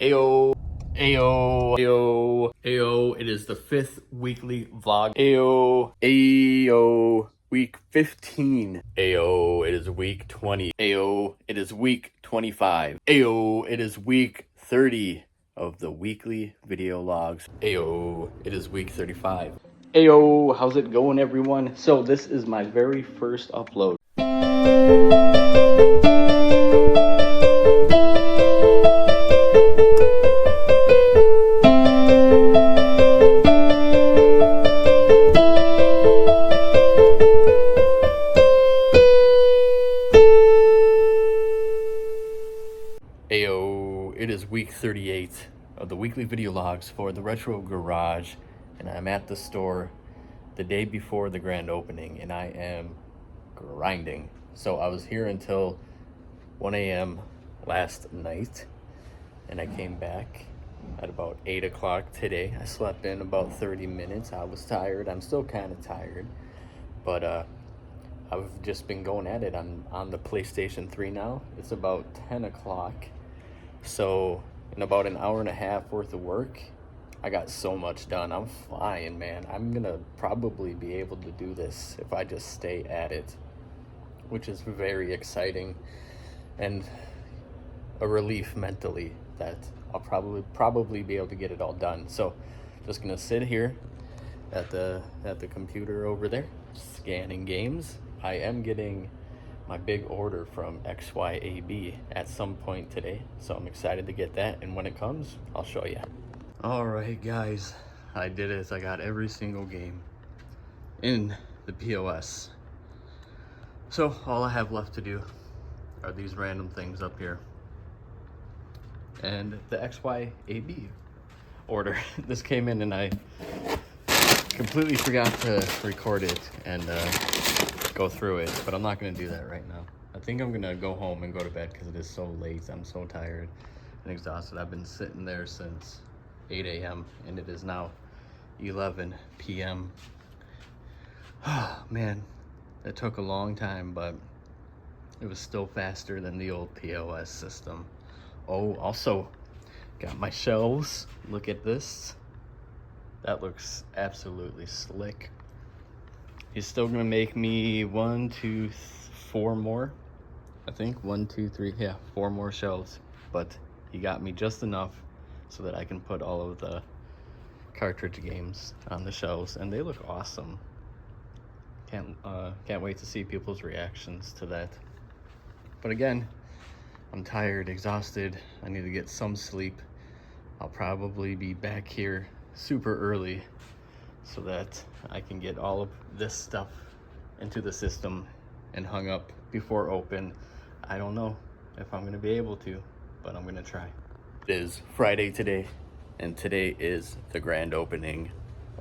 Ayo, ayo, ayo, ayo. It is the 5th weekly vlog. Ayo, ayo. Week 15. Ayo, it is week 20. Ayo, it is week 25. Ayo, it is week 30 of the weekly video logs. Ayo, it is week 35. Ayo, how's it going, everyone? So this is my very first upload. Ayo, it is week 38 of the weekly video logs for the Retro Garage, and I'm at the store the day before the grand opening, and I am grinding. So I was here until 1 a.m. last night, and I came back at about 8 o'clock today. I slept in about 30 minutes. I was tired. I'm still kind of tired, but I've just been going at it. I'm on the PlayStation 3 now. It's about 10 o'clock. So in about an hour and a half worth of work, I got so much done. I'm flying, man. I'm gonna probably be able to do this if I just stay at it, which is very exciting and a relief mentally that I'll probably be able to get it all done. So just gonna sit here at the computer over there, scanning games. I am getting my big order from XYAB at some point today, so I'm excited to get that, and when it comes, I'll show you. All right, guys, I did it. I got every single game in the POS. So all I have left to do are these random things up here and the XYAB order. This came in and I completely forgot to record it and go through it, but I'm not gonna do that right now. I think I'm gonna go home and go to bed because it is so late. I'm so tired and exhausted. I've been sitting there since 8 a.m. and it is now 11 p.m. Man, it took a long time, but it was still faster than the old POS system. Oh, also got my shelves. Look at this. That looks absolutely slick. He's still gonna make me 1, 2, 4 more. I think 1, 2, 3, yeah, 4 more shelves. But he got me just enough so that I can put all of the cartridge games on the shelves, and they look awesome. Can't wait to see people's reactions to that. But again, I'm tired, exhausted. I need to get some sleep. I'll probably be back here super early so that I can get all of this stuff into the system and hung up before open. I don't know if I'm gonna be able to, but I'm gonna try. It is Friday today, and today is the grand opening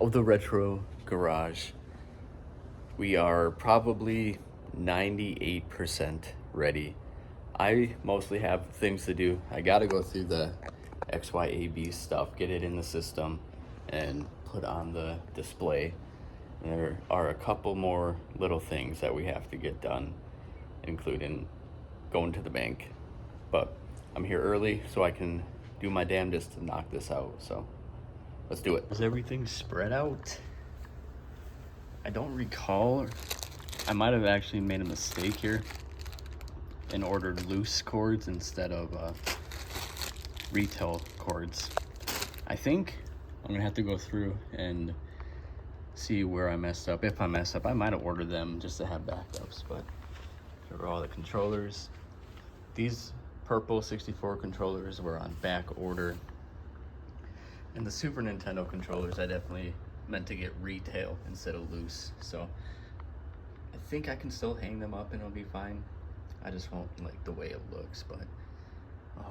of the Retro Garage. We are probably 98% ready. I mostly have things to do. I gotta go through the XYAB stuff, get it in the system, and put on the display. And there are a couple more little things that we have to get done, including going to the bank. But I'm here early so I can do my damnedest to knock this out. So let's do it. Is everything spread out? I don't recall. I might have actually made a mistake here and ordered loose cords instead of retail cords. I think I'm gonna have to go through and see where I messed up. If I mess up, I might have ordered them just to have backups, but here are all the controllers. These purple 64 controllers were on back order, and the Super Nintendo controllers I definitely meant to get retail instead of loose, so I think I can still hang them up and it'll be fine. I just won't like the way it looks, but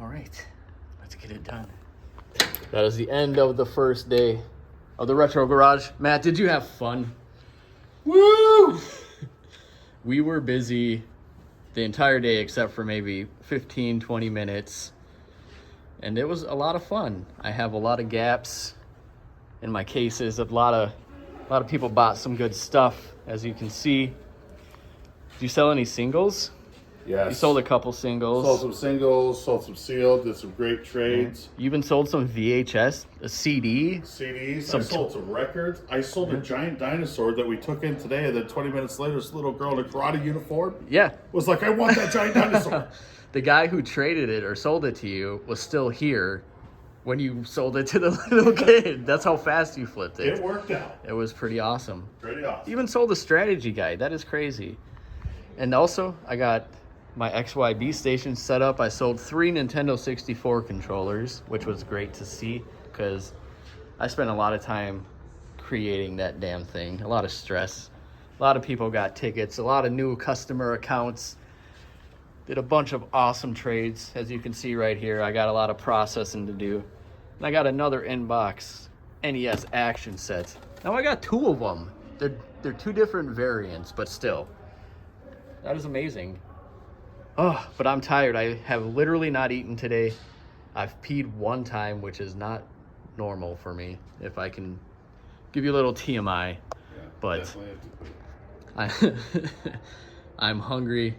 all right, let's get it done. That is the end of the first day of the Retro Garage. Matt, did you have fun? Woo! We were busy the entire day except for maybe 15, 20 minutes. And it was a lot of fun. I have a lot of gaps in my cases. A lot of people bought some good stuff, as you can see. Do you sell any singles? Yes. You sold a couple singles. Sold some singles, sold some sealed, did some great trades. You even sold some VHS, a CD. CDs. I sold some records. I sold a giant dinosaur that we took in today, and then 20 minutes later, this little girl in a karate uniform was like, I want that giant dinosaur. The guy who traded it or sold it to you was still here when you sold it to the little kid. That's how fast you flipped it. It worked out. It was pretty awesome. Pretty awesome. You even sold a strategy guide. That is crazy. And also, I got my XYB station set up. I sold 3 Nintendo 64 controllers, which was great to see because I spent a lot of time creating that damn thing. A lot of stress. A lot of people got tickets. A lot of new customer accounts. Did a bunch of awesome trades. As you can see right here, I got a lot of processing to do. And I got another inbox NES action set. Now I got 2 of them. They're 2 different variants, but still. That is amazing. Oh, but I'm tired. I have literally not eaten today. I've peed 1 time, which is not normal for me, if I can give you a little TMI. Yeah, but I'm hungry,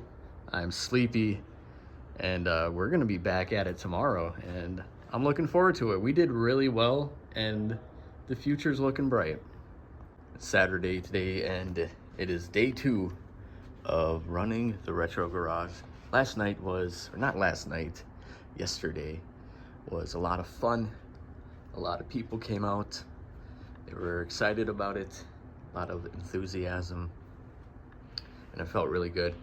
I'm sleepy, and we're gonna be back at it tomorrow, and I'm looking forward to it. We did really well, and the future's looking bright. It's Saturday today, and it is day 2 of running the Retro Garage. Yesterday was a lot of fun. A lot of people came out. They were excited about it. A lot of enthusiasm. And it felt really good.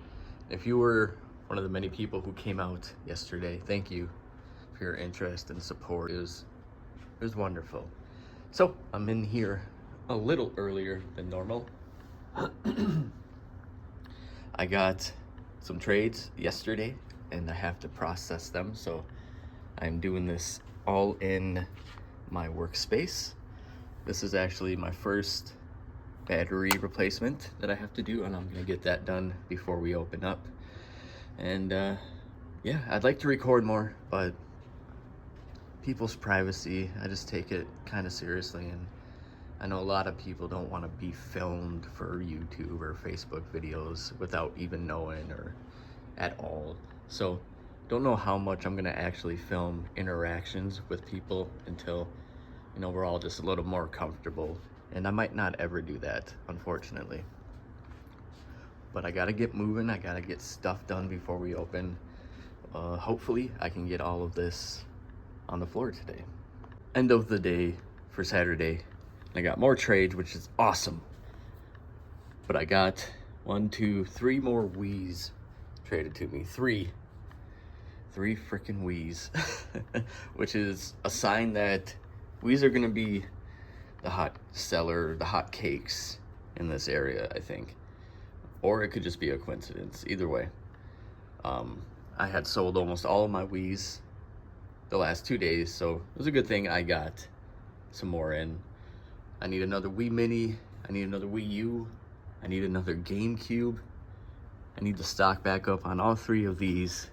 If you were one of the many people who came out yesterday, thank you for your interest and support. It was wonderful. So I'm in here a little earlier than normal. I got some trades yesterday and I have to process them, so I'm doing this all in my workspace. This is actually my first battery replacement that I have to do, and I'm gonna get that done before we open up. And yeah, I'd like to record more, but people's privacy, I just take it kind of seriously, and I know a lot of people don't want to be filmed for YouTube or Facebook videos without even knowing or at all. So don't know how much I'm gonna actually film interactions with people until, you know, we're all just a little more comfortable. And I might not ever do that, unfortunately. But I gotta get moving, I gotta get stuff done before we open. Hopefully I can get all of this on the floor today. End of the day for Saturday. I got more trades, which is awesome. But I got 1, 2, 3 more Wii's traded to me. 3 freaking Wii's. Which is a sign that Wii's are gonna be the hot seller, the hot cakes in this area, I think. Or it could just be a coincidence, either way. I had sold almost all of my Wii's the last 2 days, so it was a good thing I got some more in. I need another Wii Mini, I need another Wii U, I need another GameCube. I need to stock back up on all 3 of these.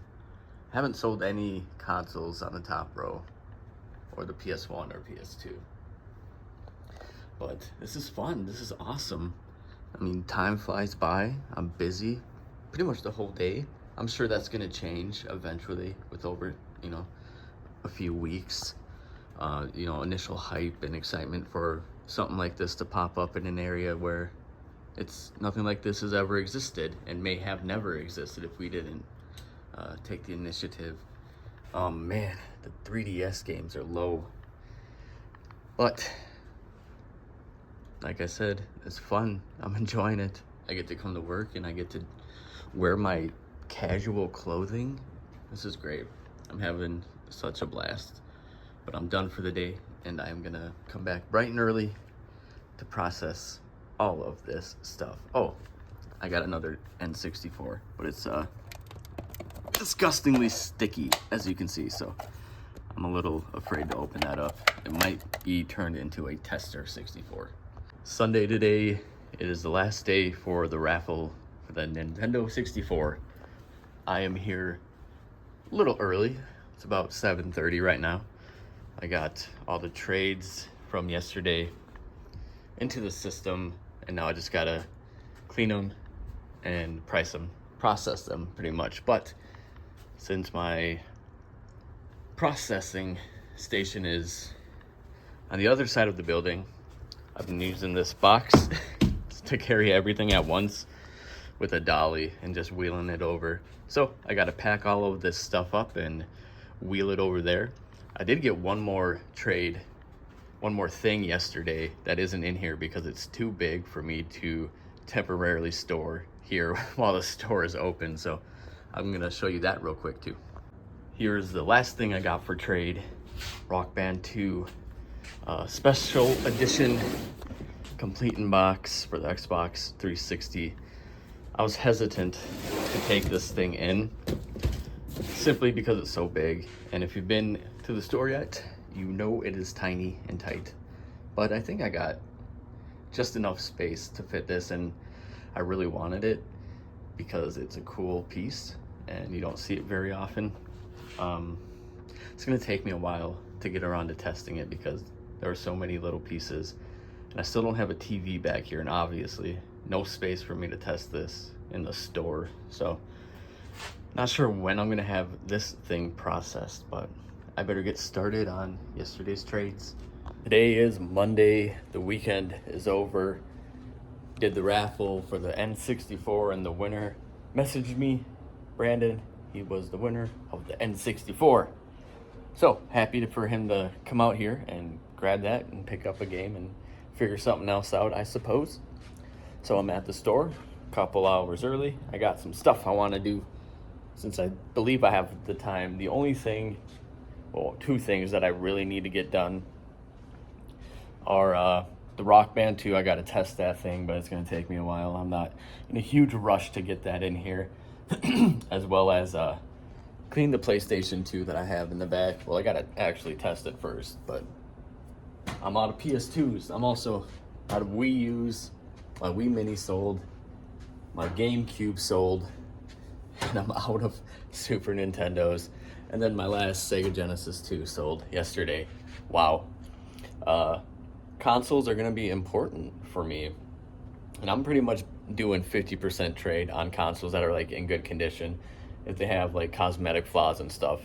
I haven't sold any consoles on the top row, or the PS1 or PS2. But this is fun, this is awesome. I mean, time flies by, I'm busy pretty much the whole day. I'm sure that's gonna change eventually with over, you know, a few weeks. You know, initial hype and excitement for something like this to pop up in an area where nothing like this has ever existed and may have never existed if we didn't take the initiative. Man, the 3DS games are low. But, like I said, it's fun. I'm enjoying it. I get to come to work and I get to wear my casual clothing. This is great. I'm having such a blast. But I'm done for the day, and I'm gonna come back bright and early to process all of this stuff. Oh, I got another N64, but it's disgustingly sticky, as you can see, so I'm a little afraid to open that up. It might be turned into a tester 64. Sunday today, it is the last day for the raffle for the Nintendo 64. I am here a little early. It's about 7:30 right now. I got all the trades from yesterday into the system, and now I just gotta clean them and price them. process them pretty much. But since my processing station is on the other side of the building, I've been using this box to carry everything at once with a dolly and just wheeling it over. So I got to pack all of this stuff up and wheel it over there. I did get one more thing yesterday that isn't in here because it's too big for me to temporarily store here while the store is open. So I'm gonna show you that real quick too. Here's the last thing I got for trade. Rock Band 2 special edition complete in box for the Xbox 360. I was hesitant to take this thing in simply because it's so big, and if you've been to the store yet, you know it is tiny and tight. But I think I got just enough space to fit this, and I really wanted it because it's a cool piece and you don't see it very often. It's gonna take me a while to get around to testing it because there are so many little pieces, and I still don't have a TV back here, and obviously no space for me to test this in the store. So not sure when I'm gonna have this thing processed, but I better get started on yesterday's trades. Today is Monday, the weekend is over. Did the raffle for the N64, and the winner messaged me, Brandon. He was the winner of the N64. So happy for him to come out here and grab that and pick up a game and figure something else out, I suppose. So I'm at the store a couple hours early. I got some stuff I want to do since I believe I have the time. The only thing, well, two things that I really need to get done are the Rock Band 2. I got to test that thing, but it's going to take me a while. I'm not in a huge rush to get that in here. As well as clean the PlayStation 2 that I have in the back. Well, I got to actually test it first, but I'm out of PS2s. I'm also out of Wii U's. My Wii Mini sold. My GameCube sold. And I'm out of Super Nintendos. And then my last Sega Genesis 2 sold yesterday. Wow. Consoles are going to be important for me. And I'm pretty much doing 50% trade on consoles that are like in good condition. If they have like cosmetic flaws and stuff,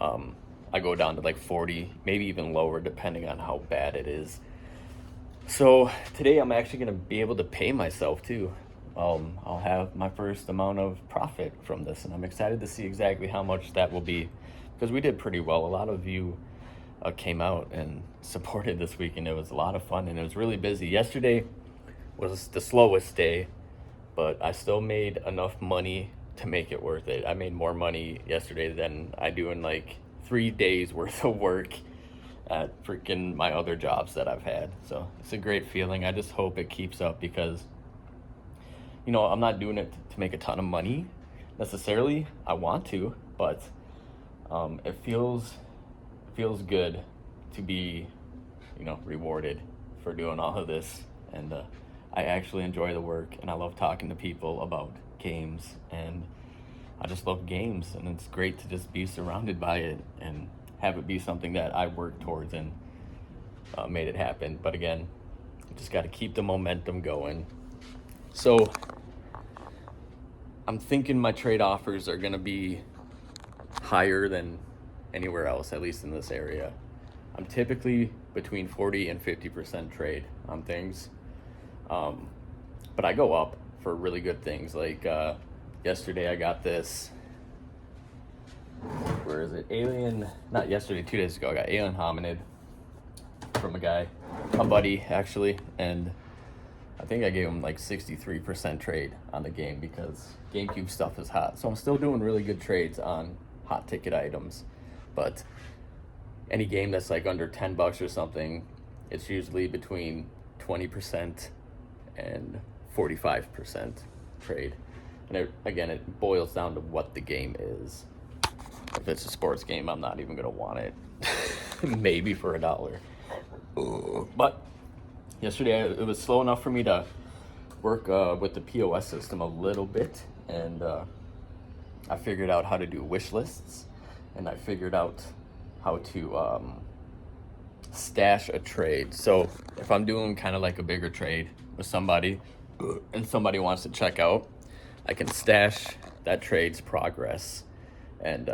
I go down to like 40, maybe even lower depending on how bad it is. So today I'm actually going to be able to pay myself too. I'll have my first amount of profit from this, and I'm excited to see exactly how much that will be, because we did pretty well. A lot of you came out and supported this week, and it was a lot of fun, and it was really busy. Yesterday was the slowest day, but I still made enough money to make it worth it. I made more money yesterday than I do in like 3 days worth of work at freaking my other jobs that I've had. So it's a great feeling. I just hope it keeps up, because you know, I'm not doing it to make a ton of money necessarily. I want to, but it feels good to be, you know, rewarded for doing all of this. And I actually enjoy the work, and I love talking to people about games, and I just love games, and it's great to just be surrounded by it and have it be something that I worked towards and made it happen. But again, you just got to keep the momentum going. So I'm thinking my trade offers are going to be higher than anywhere else, at least in this area. I'm typically between 40 and 50% trade on things. But I go up for really good things. Like yesterday I got this, where is it? Not yesterday, 2 days ago, I got Alien Hominid from a buddy actually, and I think I gave him like 63% trade on the game because GameCube stuff is hot. So I'm still doing really good trades on hot ticket items. But any game that's like under $10 or something, it's usually between 20% and 45% trade. And it boils down to what the game is. If it's a sports game, I'm not even gonna want it. Maybe for $1. But yesterday it was slow enough for me to work with the POS system a little bit, and I figured out how to do wish lists, and I figured out how to stash a trade. So if I'm doing kind of like a bigger trade with somebody and somebody wants to check out, I can stash that trade's progress and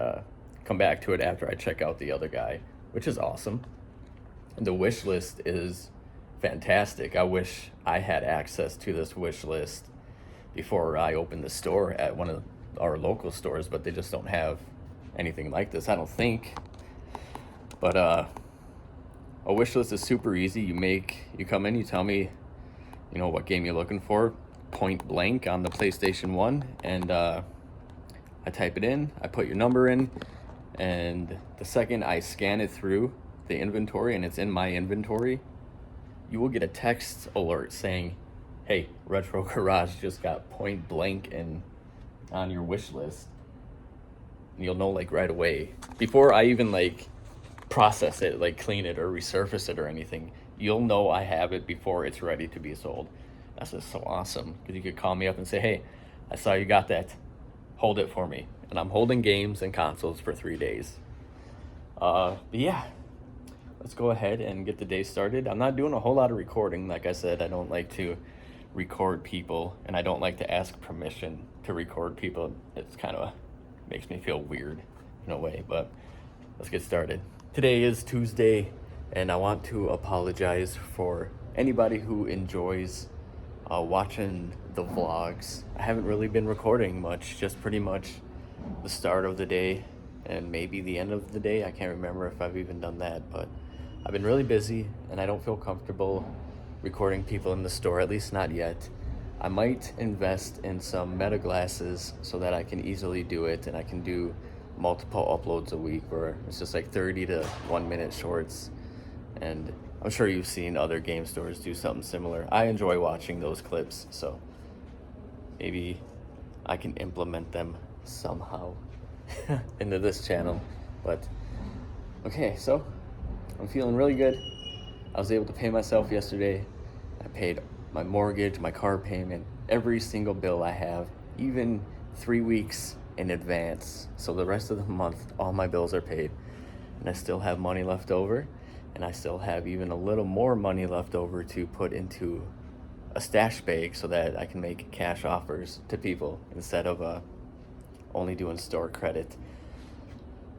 come back to it after I check out the other guy, which is awesome. And the wish list is fantastic. I wish I had access to this wish list before I opened the store at one of our local stores, but they just don't have anything like this, I don't think. But a wish list is super easy. You come in, you tell me, you know, what game you're looking for, point blank on the PlayStation 1, and I type it in, I put your number in, and the second I scan it through the inventory and it's in my inventory, you will get a text alert saying, hey, Retro Garage just got point blank and on your wish list. And you'll know like right away. Before I even like process it, like clean it or resurface it or anything, you'll know I have it before it's ready to be sold. That's just so awesome, because you could call me up and say, hey, I saw you got that, hold it for me. And I'm holding games and consoles for 3 days. But yeah, let's go ahead and get the day started. I'm not doing a whole lot of recording. Like I said, I don't like to record people, and I don't like to ask permission to record people. It's kind of makes me feel weird in a way, but let's get started. Today is Tuesday, and I want to apologize for anybody who enjoys watching the vlogs. I haven't really been recording much, just pretty much the start of the day and maybe the end of the day. I can't remember if I've even done that, but I've been really busy and I don't feel comfortable recording people in the store, at least not yet. I might invest in some Meta glasses so that I can easily do it, and I can do multiple uploads a week where it's just like 30 to 1 minute shorts. And I'm sure you've seen other game stores do something similar. I enjoy watching those clips, so maybe I can implement them somehow into this channel. But okay, so I'm feeling really good. I was able to pay myself yesterday. I paid my mortgage, my car payment, every single bill I have, even 3 weeks in advance. So the rest of the month, all my bills are paid. And I still have money left over. And I still have even a little more money left over to put into a stash bag so that I can make cash offers to people instead of only doing store credit.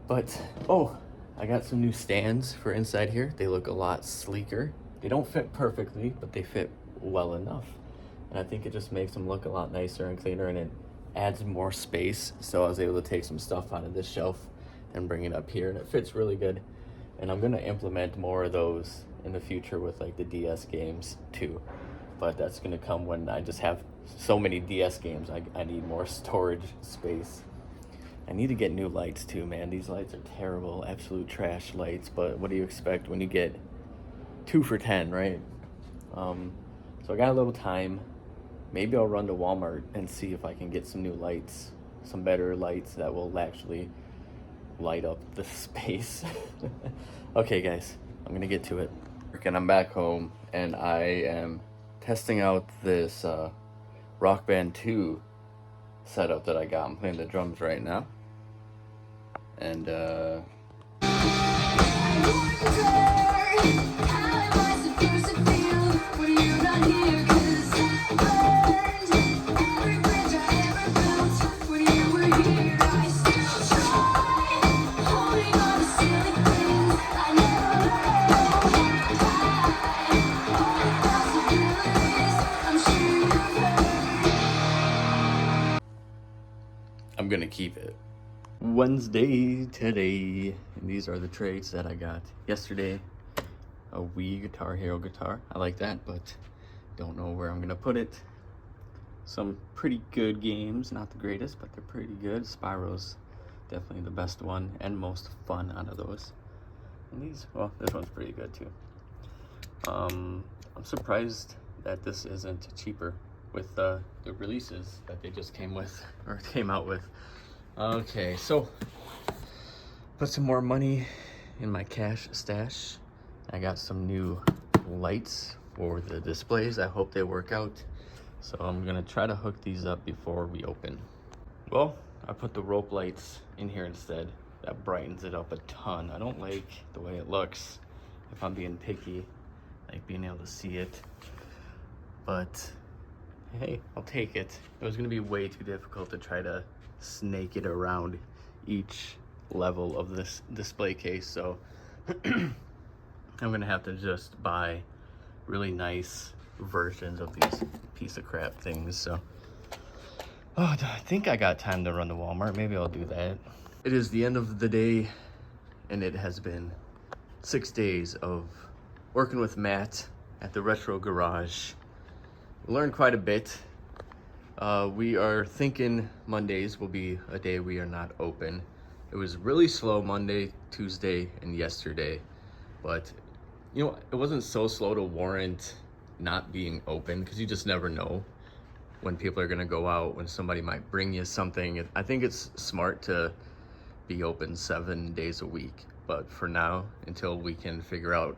But, oh, I got some new stands for inside here. They look a lot sleeker. They don't fit perfectly, but they fit well enough. And I think it just makes them look a lot nicer and cleaner, and it adds more space. So I was able to take some stuff out of this shelf and bring it up here, and it fits really good. And I'm gonna implement more of those in the future with like the DS games too. But that's gonna come when I just have so many DS games. I need more storage space. I need to get new lights too, man. These lights are terrible, absolute trash lights. But what do you expect when you get 2 for $10, right? So I got a little time. Maybe I'll run to Walmart and see if I can get some new lights, some better lights that will actually light up the space. Okay, guys, I'm gonna get to it. And I'm back home, and I am testing out this Rock Band 2 setup that I got. I'm playing the drums right now, and I'm gonna keep it. Wednesday today, and these are the trades that I got yesterday. A Wii Guitar Hero guitar. I like that, but don't know where I'm gonna put it. Some pretty good games, not the greatest, but they're pretty good. Spyro's definitely the best one and most fun out of those. And these, well, this one's pretty good too. I'm surprised that this isn't cheaper with the releases that they just came out with. Okay, so put some more money in my cash stash. I got some new lights for the displays. I hope they work out. So I'm gonna try to hook these up before we open. Well, I put the rope lights in here instead. That brightens it up a ton. I don't like the way it looks, if I'm being picky, like being able to see it. But Hey, I'll take it. It was gonna be way too difficult to try to snake it around each level of this display case, so I'm gonna have to just buy really nice versions of these piece of crap things. So I think I got time to run to Walmart. Maybe I'll do that. It is the end of the day, and it has been 6 days of working with Matt at the Retro Garage. We learned quite a bit. We are thinking Mondays will be a day we are not open. It was really slow Monday, Tuesday, and yesterday, but you know, it wasn't so slow to warrant not being open, because you just never know when people are gonna go out, when somebody might bring you something. I think it's smart to be open 7 days a week, but for now, until we can figure out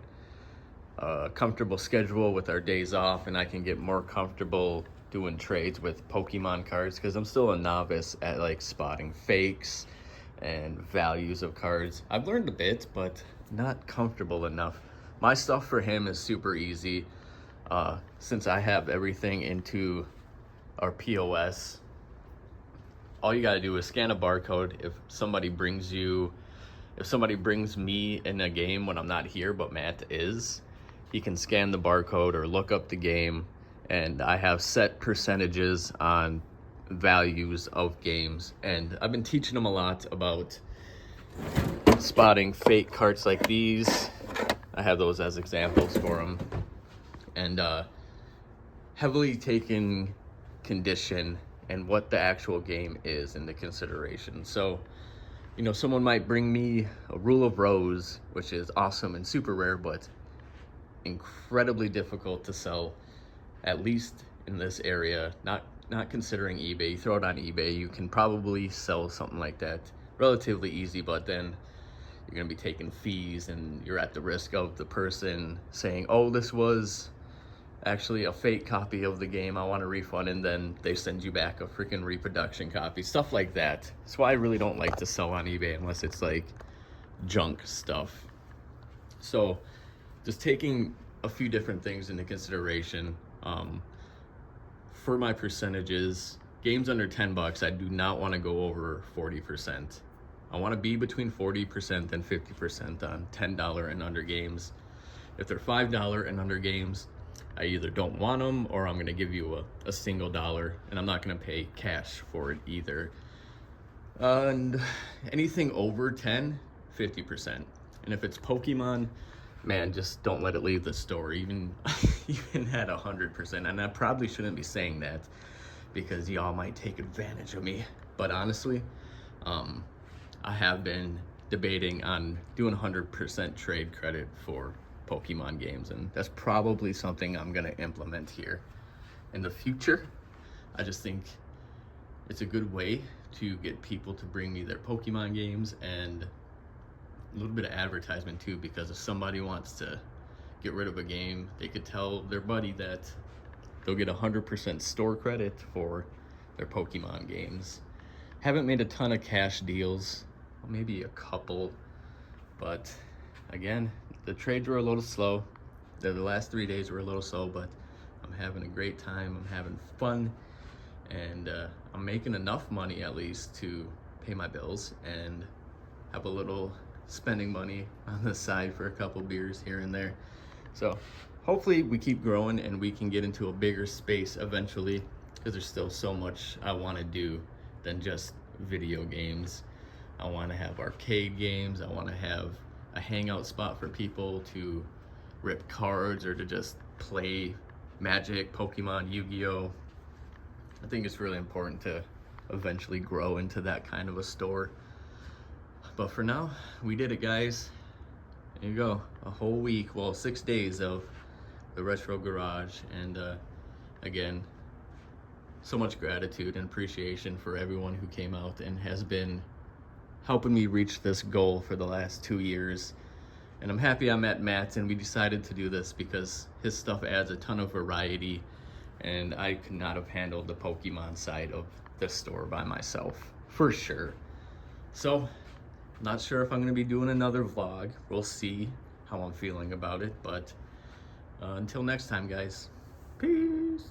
a comfortable schedule with our days off, and I can get more comfortable doing trades with Pokemon cards, because I'm still a novice at like spotting fakes and values of cards. I've learned a bit, but not comfortable enough. My stuff for him is super easy. Since I have everything into our POS, all you gotta do is scan a barcode. If somebody brings me in a game when I'm not here, but Matt is, he can scan the barcode or look up the game, and I have set percentages on values of games. And I've been teaching him a lot about spotting fake cards like these. I have those as examples for him, and heavily taking condition and what the actual game is into consideration. So, you know, someone might bring me a Rule of Rose, which is awesome and super rare, but incredibly difficult to sell, at least in this area. Not considering eBay. You throw it on eBay, you can probably sell something like that relatively easy, but then you're gonna be taking fees, and you're at the risk of the person saying, oh, this was actually a fake copy of the game, I want a refund, and then they send you back a freaking reproduction copy, stuff like that. That's why I really don't like to sell on eBay unless it's like junk stuff. So just taking a few different things into consideration. For my percentages, games under 10 bucks, I do not want to go over 40%. I want to be between 40% and 50% on $10 and under games. If they're $5 and under games, I either don't want them, or I'm going to give you a single dollar, and I'm not going to pay cash for it either. And anything over 10, 50%. And if it's Pokemon, man, just don't let it leave the store, even at 100%. And I probably shouldn't be saying that, because y'all might take advantage of me. But honestly, I have been debating on doing 100% trade credit for Pokemon games, and that's probably something I'm gonna implement here in the future. I just think it's a good way to get people to bring me their Pokemon games, and a little bit of advertisement too, because if somebody wants to get rid of a game, they could tell their buddy that they'll get 100% store credit for their Pokemon games. Haven't made a ton of cash deals, maybe a couple, but again, the trades were a little slow. The last 3 days were a little slow, but I'm having a great time. I'm having fun, and I'm making enough money at least to pay my bills and have a little spending money on the side for a couple beers here and there. So hopefully we keep growing and we can get into a bigger space eventually, because there's still so much I want to do than just video games. I want to have arcade games. I want to have a hangout spot for people to rip cards or to just play Magic, Pokemon, Yu-Gi-Oh! I think it's really important to eventually grow into that kind of a store. But for now, we did it, guys. There you go, a whole week, well, 6 days of the Retro Garage. And again, so much gratitude and appreciation for everyone who came out and has been helping me reach this goal for the last 2 years. And I'm happy I met Matt, and we decided to do this because his stuff adds a ton of variety, and I could not have handled the Pokemon side of this store by myself, for sure. So, not sure if I'm going to be doing another vlog. We'll see how I'm feeling about it, but until next time, guys, peace.